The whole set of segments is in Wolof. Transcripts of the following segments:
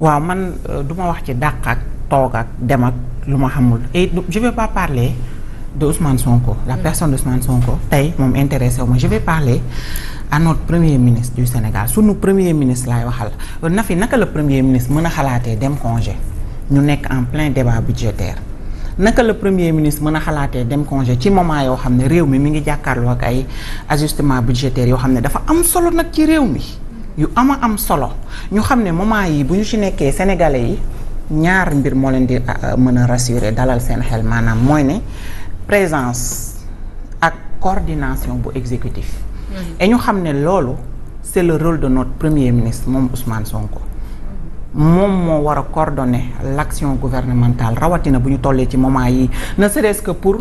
waaw man du ma wax ci dàq ak toog ak dem ak lu ma xamul et je vais pas parler de Ousmane Sonko la personne de Ousmane Sonko tey moom intéressé wu ma je vais parler à notre premier ministre du Sénégal sunu premier ministre laay waxal na fi naka la premier ministre mën a xalaatee dem congé ñu nekk en plein débat budgétaire naka la premier ministre mën a xalaatee dem congé ci moment yoo xam ne réew mi ngi jàkkaarloo ak ay ajustement budgétaire yoo xam ne dafa am solo nag ci réew mi yu am solo ñu xam ne moment yi bu ñu ci nekkee sénégalais yi ñaar mbir moo leen di mën a rassurer dalal seen xel maanaam mooy ne présence ak coordination bu exécutif et ñu xam ne loolu c'est le rôle de notre premier ministre moom Ousmane Sonko moom moo war a coordonner l'action gouvernementale rawatina bu ñu tollee ci moment yi ne serait-ce que pour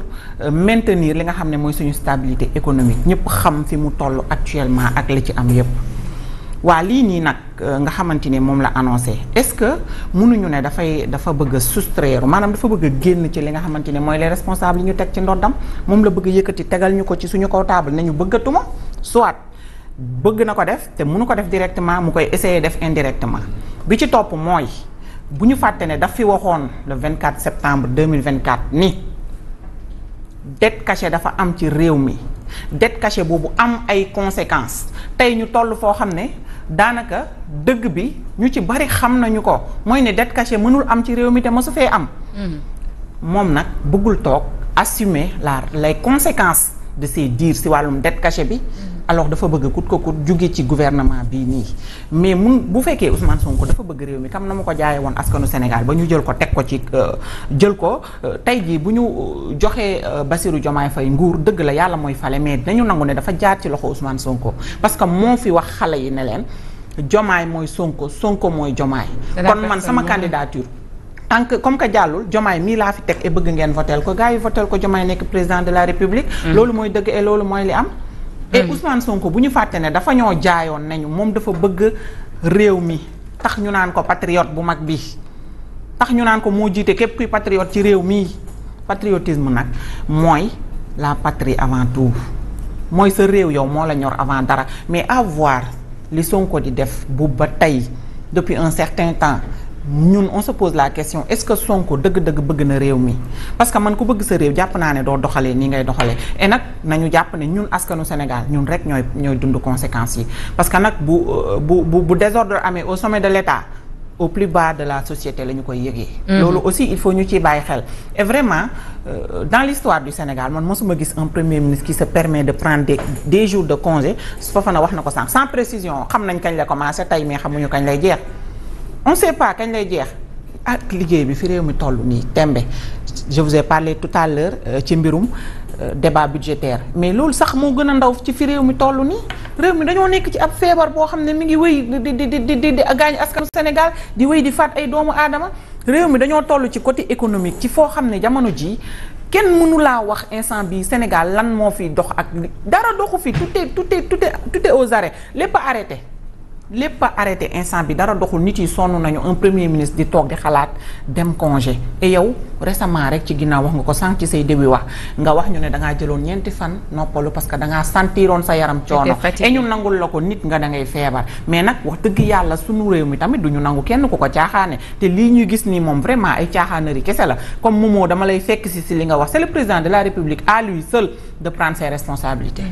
maintenir li nga xam ne mooy suñu stabilité économique ñëpp xam fi mu toll actuellement ak li ci am yépp waa lii nii nag nga xamante ni moom la annoncé est-ce que mënuñu ne dafa bëgg a soustraire maanaam dafa bëgg a génn ci li nga xamante ni mooy les responsables yi ñu teg ci ndoddam moom la bëgg a yëkkati tegal ñu ko ci suñu kaw table ne ñu bëggatuma soit bëgg na ko def te mënu ko def directement mu koy essayer def indirectement bi ci topp mooy bu ñu fàtte ne daf fi waxoon le 24 septembre 2024 ni dette cachée dafa am ci réew mi dette cachée boobu am ay conséquences tey ñu toll foo xam ne daanaka dëgg bi ñu ci bari xam nañu ko mooy ne dette cachée mënul am ci réew mi te mosu fee am. moom nag bëggul toog assumer les conséquences de ces dires si wàllum dette cachée bi. alors dafa bëgg kut ko kut jóge ci gouvernement bii nii mais bu fekkee Ousmane Sonko dafa bëgg réew mi kam na mu ko jaayee woon askanu Sénégal ba ñu jël ko teg ko ci jël ko tey jii bu ñu joxee Bassirou Diomaye Faye nguur dëgg la yàlla mooy fale mais dañu nangu ne dafa jaar ci loxo Ousmane Sonko parce que moo fi wax xale yi ne leen Diomaye mooy Sonko Sonko mooy Diomaye kon man sama candidature tant que comme que jàllul Diomaye mii laa fi teg et bëgg ngeen votel ko gars yi votel ko Diomaye nekk président de la République loolu mooy dëgg et loolu mooy li am et Ousmane Sonko bu ñu fàtte ne dafa ñoo jaayoon nañu moom dafa bëgg réew mi tax ñu naan ko patriote bu mag bi tax ñu naan ko moo jiite képp kuy patriote ci réew mii patriotisme nag mooy la patrie avant tout mooy sa réew yow moo la ñor avant dara mais à voir li Sonko di def bu ba tey depuis un certain temps ñun on se pose la question est-ce que Sonko dëgg-dëgg bëgg na réew mi parce que man ku bëgg sa réew jàpp naa ne doo doxalee nii ngay doxalee et nag nañu jàpp ne ñun askanu Sénégal ñun rek ñooy dund conséquences yi parce que nag bu désordre amee au sommet de l'État au plus bas de la société la ñu koy yëgee. loolu aussi il faut ñu ciy bàyyi xel et vraiment dans l'histoire du Sénégal man mosuma gis un premier ministre qui se permet de prendre des jours de congé Fofana wax na ko sànq sans précision xam nañ kañ la commencé tey mais xamuñu kañ lay jeex. on sait pas kañ lay jeex ak liggéey bi fi réew mi toll nii tembe je vous ai parlé tout à l'heure ci mbirum débat budgétaire mais loolu sax moo gën a ndaw ci fi réew mi toll nii réew mi dañoo nekk ci ab feebar boo xam ne mi ngi wéy di gaañ askanu Sénégal di wéy di faat ay doomu aadama réew mi dañoo toll ci côté économique ci foo xam ne jamono ji kenn mënu laa wax instant bi Sénégal lan moo fi dox ak dara doxu fi tout est aux arrêts lépp a arrêté instant bi dara doxul nit yi sonn nañu un premier ministre di toog di xalaat dem congé et yow récemment rek ci ginnaaw wax nga ko sànq ci say début wax nga wax ñu ne dangaa jëloon ñeenti fan noppalu parce que dangaa sentiroon sa yaram coono et ñu nangul la ko nit nga da ngay feebar mais nag wax dëgg yàlla sunu réew mi tamit du ñu nangu kenn ku ko caaxaane te lii ñuy gis nii moom vraiment ay caaxaanari kese la comme Momo dama lay fekk si li nga wax c'est le président de la République à lui seul de prendre ses responsabilités.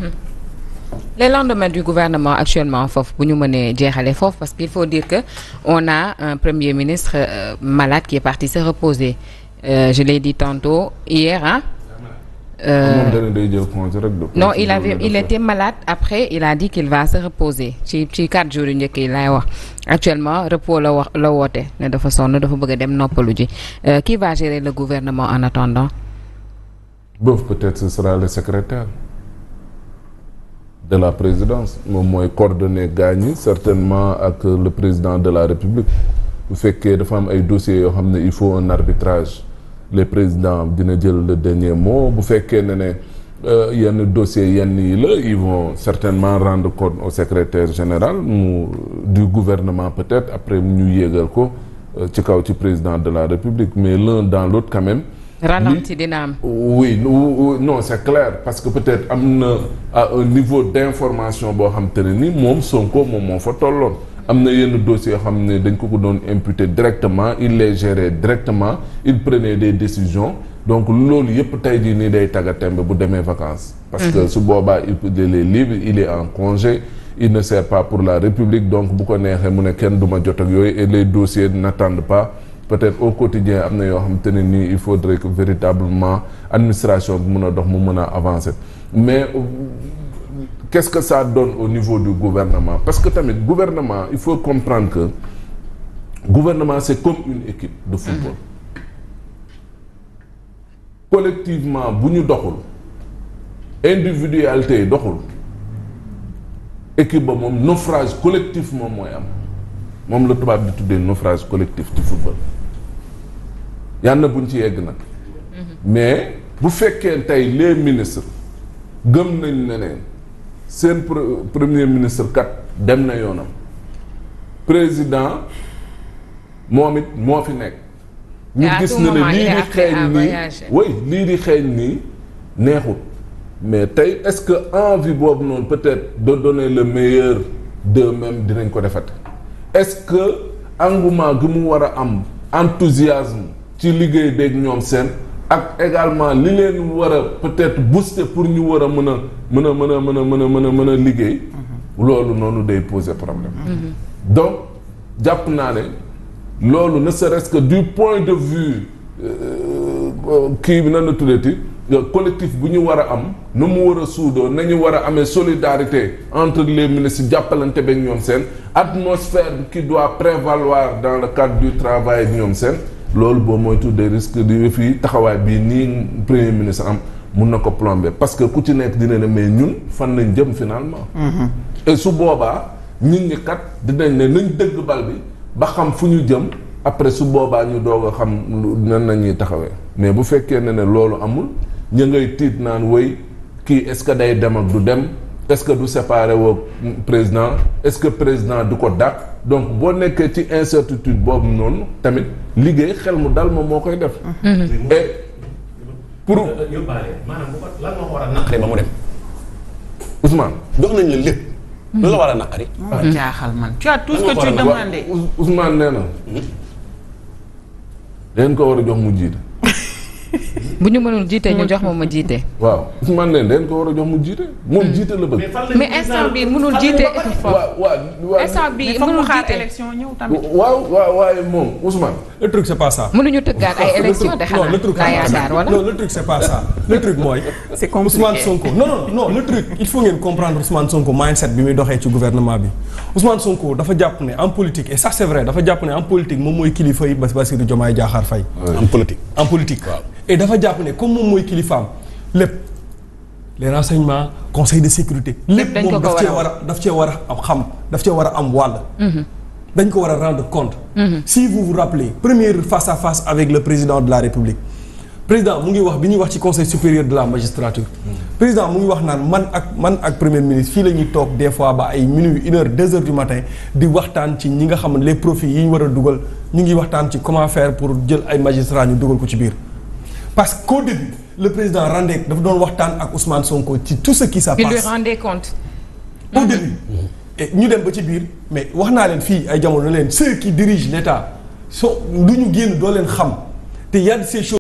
Les lendemains du gouvernement actuellement foofu bu ñu mënee jeexale foofu parce qu'il faut dire que on a un premier ministre malade qui est parti se reposer je l'ai dit tantôt hier non il était malade après il a dit qu'il va se reposer ci 4 jours yu njëkk yi laay wax actuellement repos la woote ne dafa sonn dafa bëgg a dem noppalu ji qui va gérer le gouvernement en attendant peut-être ce sera le secrétaire de la présidence moom mooy coordonner gaañ yi certainement ak le président de la République bu fekkee dafa am ay dossiers yoo xam ne il faut un arbitrage les présidents dina jël le dernier mot bu fekkee ne yenn dossiers yenn yi la ils vont certainement rendre compte au secrétaire général du gouvernement peut-être après ñu yéegal ko ci kaw ci président de la République mais l'un dans l'autre quand même ralenti dina am. oui non c'est clair parce que peut-être am na à un niveau d'information boo xam te ne ni moom Sonko moom moo fa tolloon am na yenn dossiers yoo xam ne dañ ko doon imputer directement il les gérait directement il prenait des décisions donc loolu yëpp tey jii nii day tagga tembe bu demee vacances. parce que su boobaa il est libre il est en congé il ne sert pas pour la République donc bu ko neexee mu ne kenn du ma jot ak yooyu et les dossiers n'attendent pas peut-être au quotidien am na yoo xam te ne nii il faudrait que véritablement administration bi mën a dox mu mën a avancer mais qu'est-ce que ça donne au niveau du gouvernement parce que tamit gouvernement il faut comprendre que gouvernement c'est comme une équipe de football. Collectivement bu ñu doxul individualité yi doxul équipe ba moom naufrage collectif moom mooy am moom la tubaab di tuddee naufrage collectif ci football yàlla buñ ci yegg nag mais bu fekkee tey les ministres gëm nañ neneen seen premier ministre kat dem na yoonam président moom it moo fi nekk ñu gis na ne lii di xeeñ nii oui lii di xeeñ nii neexut mais tey est-ce que envie boobu noonu peut-être de donner le meilleur d'eux-mêmes dinañ ko defate est-ce que engouement gi mu war a am enthousiasme ci liggéey beeg ñoom seen ak également li leen war a peut-être booster pour ñu war a mën a liggéey loolu noonu day poser problème donc jàpp naa ne loolu ne serait-ce que du point de vue kii bi nan la tuddati collectif bu ñu war a am nu mu war a suudoo nañu war a amee solidarité entre les ministres jàppalante beeg ñoom seen atmosphère qui doit prévaloir dans le cadre du travail ñoom seen loolu boo moytu des risques di fii taxawaay bii nii premier ministre am mun na ko plomber parce que ku ci nekk dina ne mais ñun fan nañ jëm finalement et su boobaa nit ñi kat dinañ ne nañ dëgg bal bi ba xam fu ñu jëm après su boobaa ñu doog a xam nan nañuy taxawee mais bu fekkee ne loolu amul ñu ngay tiit naan woy kii est-ce que day dem ak du dem est-ce que du séparer woo président est-ce que président du ko dàq donc boo nekkee ci incertitude boobu noonu tamit liggéey xel mu dal moom moo koy def et pour maanaam bu ko lan moo ko war a naqari ba mu dem Ousmane dox nañ la lépp loolu la war a naqari jaaxal man tu as tout ce que tu demandé Ousmane nee na leen ko war a jox mu jiite bu ñu mënul jiite ñu jox ma jiite. waaw Ousmane leen leen ko war a jox mu jiite moom jiite la bëgg. mais instant bi mënul jiite. waaw instant bi mënul jiite élection ñëw tamit. waaw waaye moom Ousmane. le truc c'est pas ça. mënuñu tëggaat ay élection de xanaa laa yaakaar wala. non le truc c'est pas ça le truc mooy. c'est compliqué Ousmane Sonko non le truc il faut ngeen comprendre Ousmane Sonko mindset bi muy doxee ci gouvernement bi Ousmane Sonko dafa jàpp ne en politique et ça c'est vrai dafa jàpp ne en politique moom mooy kilifa yi Bassirou Diomaye Diakhar Faye. en politique waaw. et dafa jàpp ne comme moom mooy kilifaam lépp les renseignements conseil de sécurité. lépp moom daf cee war a xam daf cee war a am wàll. dañ ko war a rendre compte. si vous vous rappelez première face à face avec le président de la République président mu ngi wax bi ñuy wax ci conseil supérieur de la magistrature. président mu ngi wax naan man ak premier ministre fii la ñuy toog des fois ba ay minuit 1h 2h du matin di waxtaan ci ñi nga xam ne les profils yi ñu war a dugal ñu ngi waxtaan ci comment faire pour jël ay magistrats ñu dugal ko ci biir. parce qu'au début le président dafa doon waxtaan ak Ousmane Sonko ci tout ce qui se passe. il lui rendait compte. au début. et ñu dem ba ci biir mais wax naa leen fii ay jamono leen ceux qui dirigent l'État du ñu génn doo leen xam te y a ces choses